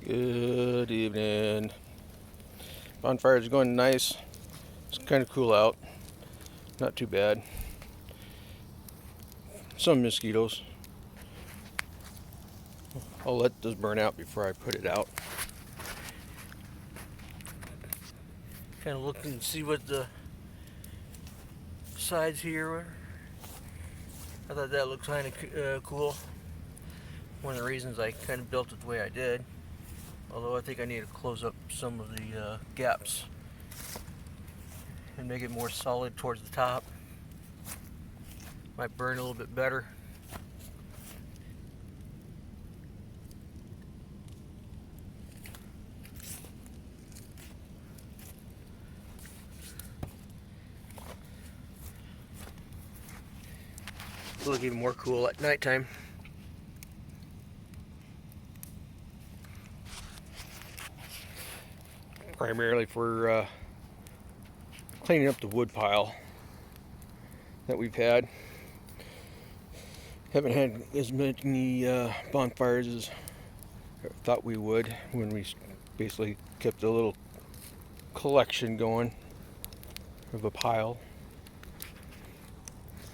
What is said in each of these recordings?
Good evening. Bonfire's going nice. It's kind of cool out. Not too bad. Some mosquitoes. I'll let this burn out before I put it out. Kind of look and see what the sides here are. I thought that looked kind of cool. One of the reasons I kind of built it the way I did. Although I think I need to close up some of the gaps and make it more solid towards the top. Might burn a little bit better. It'll look even more cool at nighttime. Primarily for cleaning up the wood pile that we've had. Haven't had as many bonfires as I thought we would when we basically kept a little collection going of a pile.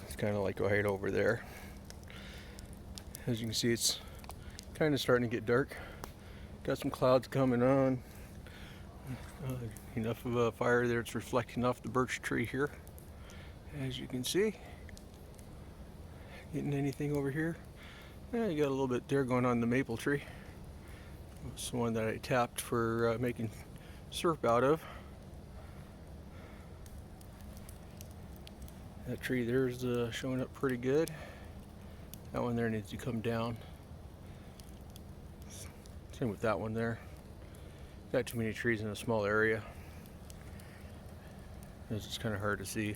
It's kind of like right over there. As you can see, it's kind of starting to get dark. Got some clouds coming on. Enough of a fire there, it's reflecting off the birch tree here, as you can see. Getting anything over here? Yeah, you got a little bit there going on the maple tree. It's the one that I tapped for making syrup out of. That tree there's showing up pretty good. That one there needs to come down. Same with that one there. Got too many trees in a small area. It's just kind of hard to see.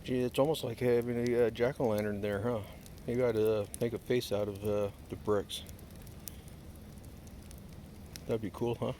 Gee, it's almost like having a jack-o'-lantern there, huh? You gotta make a face out of the bricks. That'd be cool, huh?